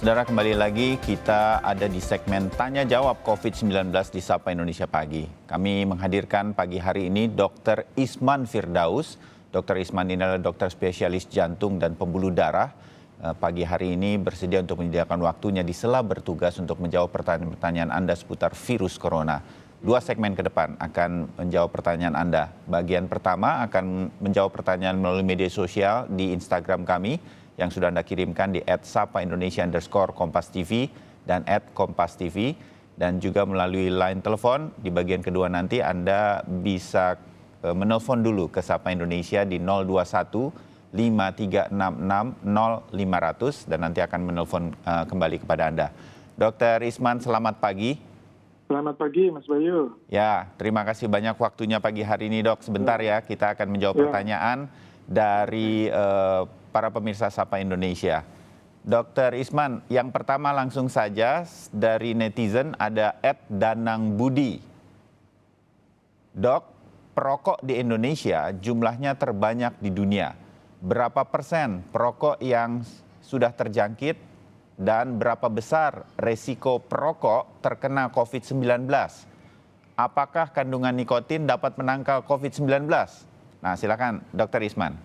Saudara, kembali lagi kita ada di segmen Tanya Jawab COVID-19 di Sapa Indonesia Pagi. Kami menghadirkan pagi hari ini Dr. Isman Firdaus. Dr. Isman ini adalah dokter spesialis jantung dan pembuluh darah. Pagi hari ini bersedia untuk menyediakan waktunya di sela bertugas untuk menjawab pertanyaan-pertanyaan Anda seputar virus corona. 2 segmen ke depan akan menjawab pertanyaan Anda. Bagian pertama akan menjawab pertanyaan melalui media sosial di Instagram kami yang sudah Anda kirimkan di @sapa_Indonesia_Kompas.TV dan @Kompas.TV, dan juga melalui line telepon. Di bagian kedua nanti Anda bisa menelpon dulu ke Sapa Indonesia di 021 5366 0500 dan nanti akan menelpon kembali kepada Anda. Dr. Isman, selamat pagi. Selamat pagi, Mas Bayu. Ya, terima kasih banyak waktunya pagi hari ini, Dok. Sebentar ya, kita akan menjawab pertanyaan dari para pemirsa Sapa Indonesia. Dr. Isman, yang pertama langsung saja dari netizen ada @Danang Budi. Dok, perokok di Indonesia jumlahnya terbanyak di dunia. Berapa persen perokok yang sudah terjangkit dan berapa besar resiko perokok terkena COVID-19? Apakah kandungan nikotin dapat menangkal COVID-19? Nah, silakan Dr. Isman.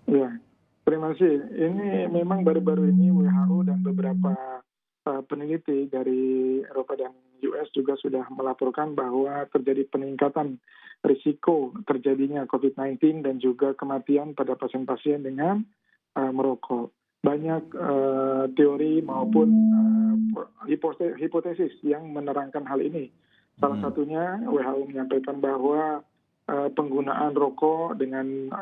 Ya, terima kasih. Ini memang baru-baru ini WHO dan beberapa peneliti dari Eropa dan US juga sudah melaporkan bahwa terjadi peningkatan risiko terjadinya COVID-19 dan juga kematian pada pasien-pasien dengan merokok. Banyak teori maupun hipotesis yang menerangkan hal ini. Salah satunya WHO menyampaikan bahwa penggunaan rokok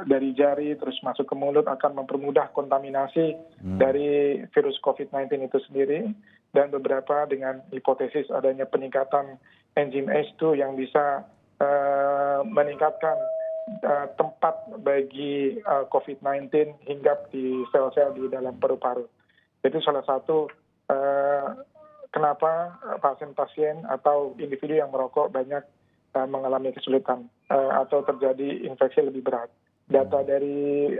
dari jari terus masuk ke mulut akan mempermudah kontaminasi dari virus COVID-19 itu sendiri, dan beberapa dengan hipotesis adanya peningkatan enzim ACE2 yang bisa meningkatkan tempat bagi COVID-19 hinggap di sel-sel di dalam paru-paru. Itu salah satu kenapa pasien-pasien atau individu yang merokok banyak mengalami kesulitan atau terjadi infeksi lebih berat. Data dari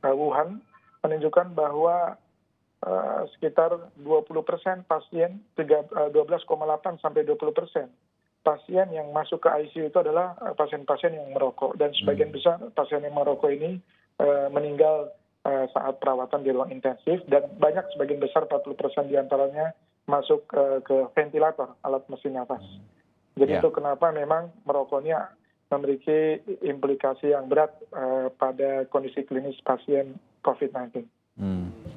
Wuhan menunjukkan bahwa sekitar 20% pasien, 12,8 sampai 20% pasien yang masuk ke ICU itu adalah pasien-pasien yang merokok, dan sebagian besar pasien yang merokok ini meninggal saat perawatan di ruang intensif, dan banyak sebagian besar 40% diantaranya masuk ke ventilator, alat mesin nafas. Jadi itu kenapa memang merokoknya memiliki implikasi yang berat pada kondisi klinis pasien COVID-19.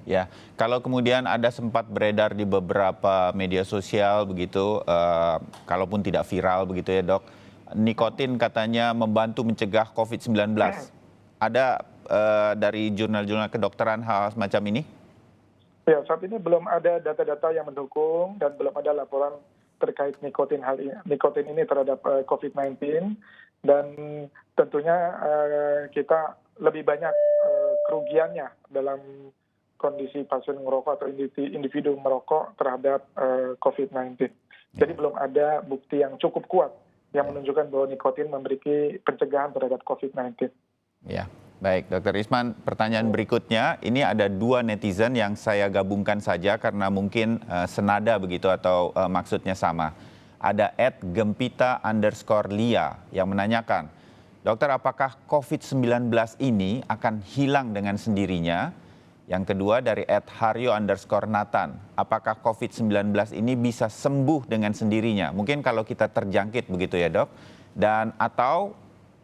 Ya, kalau kemudian ada sempat beredar di beberapa media sosial begitu, kalaupun tidak viral begitu ya Dok, nikotin katanya membantu mencegah COVID-19. Ada dari jurnal-jurnal kedokteran hal semacam ini? Ya, saat ini belum ada data-data yang mendukung dan belum ada laporan terkait nikotin ini terhadap COVID-19, dan tentunya kita lebih banyak kerugiannya dalam kondisi pasien merokok atau individu merokok terhadap COVID-19. Jadi belum ada bukti yang cukup kuat yang menunjukkan bahwa nikotin memiliki pencegahan terhadap COVID-19. Ya, baik Dr. Isman, pertanyaan berikutnya, ini ada 2 netizen yang saya gabungkan saja karena mungkin senada begitu atau maksudnya sama. Ada @Gempita_Lia yang menanyakan, Dokter, apakah COVID-19 ini akan hilang dengan sendirinya? Yang kedua dari @Haryo_Nathan, apakah COVID-19 ini bisa sembuh dengan sendirinya? Mungkin kalau kita terjangkit begitu ya Dok, dan atau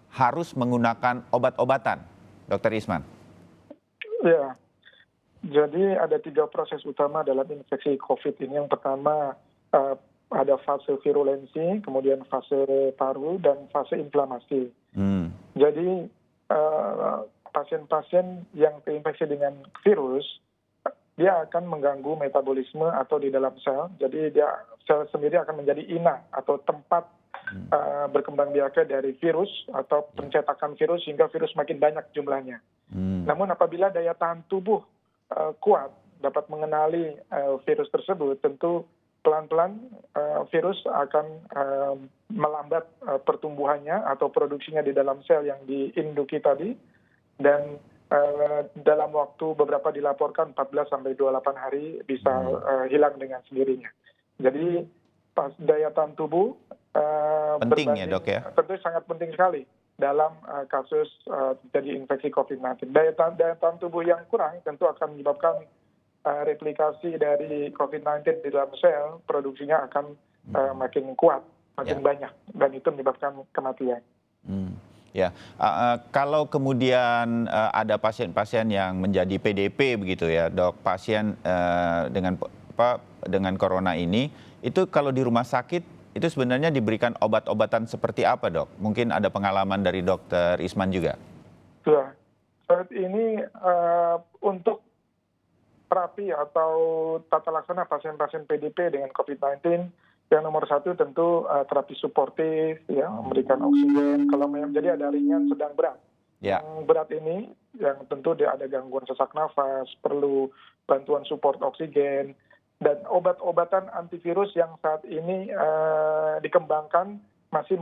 harus menggunakan obat-obatan, Dr. Isman? Ya, jadi ada 3 proses utama dalam infeksi COVID ini. Yang pertama ada fase virulensi, kemudian fase paru, dan fase inflamasi. Jadi pasien-pasien yang terinfeksi dengan virus, dia akan mengganggu metabolisme atau di dalam sel. Jadi sel sendiri akan menjadi inang atau tempat berkembang biaka dari virus atau pencetakan virus sehingga virus makin banyak jumlahnya. Namun apabila daya tahan tubuh kuat dapat mengenali virus tersebut, tentu pelan-pelan virus akan melambat pertumbuhannya atau produksinya di dalam sel yang diinduki tadi, dan dalam waktu beberapa dilaporkan 14 sampai 28 hari bisa hilang dengan sendirinya. Jadi pas daya tahan tubuh Penting ya, Dok, ya? tentu sangat penting sekali dalam kasus terjadi infeksi COVID-19. Daya tahan tubuh yang kurang tentu akan menyebabkan replikasi dari COVID-19 di dalam sel, produksinya akan makin kuat, makin banyak, dan itu menyebabkan kematian. Ya, kalau kemudian ada pasien-pasien yang menjadi PDP begitu ya, Dok, pasien dengan corona ini, itu kalau di rumah sakit itu sebenarnya diberikan obat-obatan seperti apa, Dok? Mungkin ada pengalaman dari Dokter Isman juga. Ya, saat ini untuk terapi atau tata laksana pasien-pasien PDP dengan COVID-19, yang nomor satu tentu terapi suportif, ya, memberikan oksigen. Kalau jadi ada ringan, sedang, berat. Ya. Yang berat ini, yang tentu dia ada gangguan sesak nafas, perlu bantuan support oksigen, dan obat-obatan antivirus yang saat ini dikembangkan masih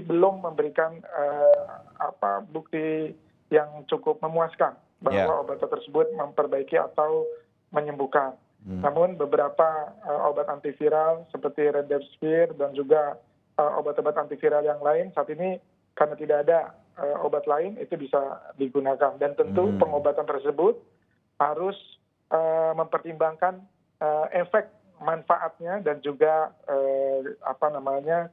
belum memberikan bukti yang cukup memuaskan bahwa obat tersebut memperbaiki atau menyembuhkan. Namun beberapa obat antiviral seperti remdesivir dan juga obat-obat antiviral yang lain saat ini karena tidak ada obat lain itu bisa digunakan, dan tentu pengobatan tersebut harus mempertimbangkan efek manfaatnya dan juga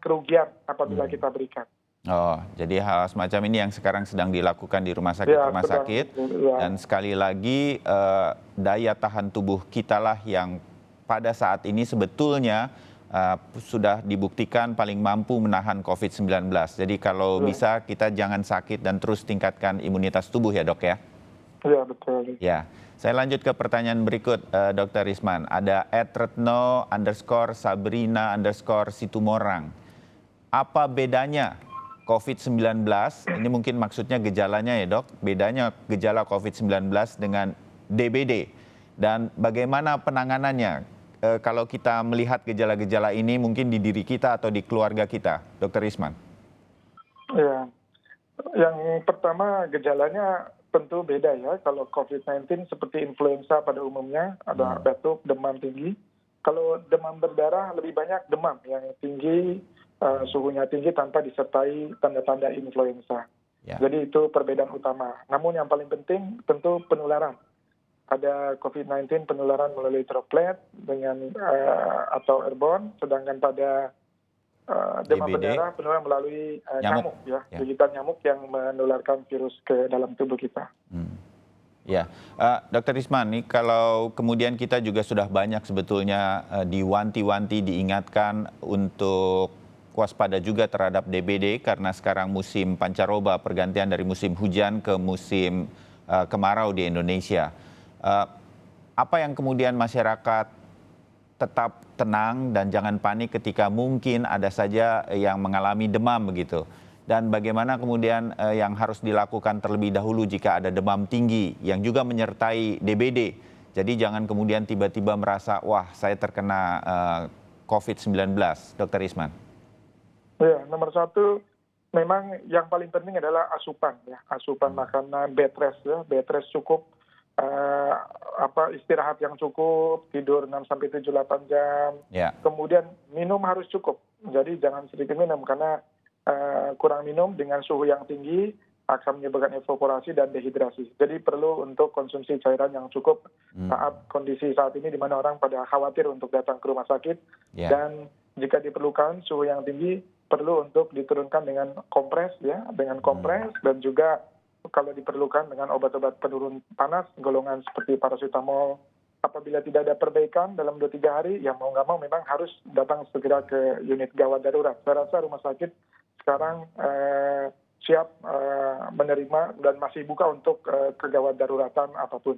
kerugian apabila kita berikan. Oh, jadi hal semacam ini yang sekarang sedang dilakukan di rumah sakit, dan sekali lagi daya tahan tubuh kita lah yang pada saat ini sebetulnya sudah dibuktikan paling mampu menahan COVID-19. Jadi kalau bisa kita jangan sakit dan terus tingkatkan imunitas tubuh ya, Dok, ya? Iya, betul. Ya, saya lanjut ke pertanyaan berikut, Dr. Isman. Ada @retno_sabrina_situmorang. Apa bedanya COVID-19, ini mungkin maksudnya gejalanya ya, Dok, bedanya gejala COVID-19 dengan DBD, dan bagaimana penanganannya kalau kita melihat gejala-gejala ini mungkin di diri kita atau di keluarga kita, Dr. Isman? Ya, yang pertama gejalanya tentu beda ya. Kalau COVID-19 seperti influenza pada umumnya, ada batuk, demam tinggi. Kalau demam berdarah lebih banyak demam yang tinggi, suhunya tinggi tanpa disertai tanda-tanda influenza. Ya. Jadi itu perbedaan utama. Namun yang paling penting tentu penularan. Pada COVID-19 penularan melalui droplet dengan atau airborne, sedangkan pada demam berdarah penularan melalui nyamuk ya, gigitan nyamuk yang menularkan virus ke dalam tubuh kita. Ya, Dr. Isman, nih kalau kemudian kita juga sudah banyak sebetulnya diwanti-wanti, diingatkan untuk waspada juga terhadap DBD karena sekarang musim pancaroba, pergantian dari musim hujan ke musim kemarau di Indonesia. Apa yang kemudian masyarakat tetap tenang dan jangan panik ketika mungkin ada saja yang mengalami demam begitu? Dan bagaimana kemudian yang harus dilakukan terlebih dahulu jika ada demam tinggi yang juga menyertai DBD? Jadi jangan kemudian tiba-tiba merasa, wah saya terkena COVID-19, Dr. Isman. Ya, nomor satu memang yang paling penting adalah asupan ya, asupan makanan, bed rest ya, bed rest cukup, istirahat yang cukup, tidur 6-7-8 jam. Ya. Kemudian minum harus cukup. Jadi jangan sedikit minum karena kurang minum dengan suhu yang tinggi akan menyebabkan evaporasi dan dehidrasi. Jadi perlu untuk konsumsi cairan yang cukup saat kondisi saat ini di mana orang pada khawatir untuk datang ke rumah sakit. Dan jika diperlukan suhu yang tinggi perlu untuk diturunkan dengan kompres ya, dengan kompres dan juga kalau diperlukan dengan obat-obat penurun panas golongan seperti paracetamol. Apabila tidak ada perbaikan dalam 2-3 hari, ya mau nggak mau memang harus datang segera ke unit gawat darurat. Saya rasa rumah sakit sekarang siap menerima dan masih buka untuk kegawat daruratan apapun.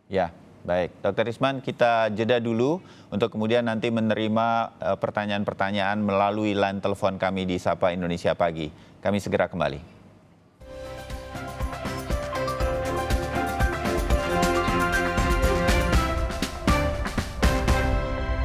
Ya, baik. Dr. Isman, kita jeda dulu untuk kemudian nanti menerima pertanyaan-pertanyaan melalui line telepon kami di Sapa Indonesia Pagi. Kami segera kembali.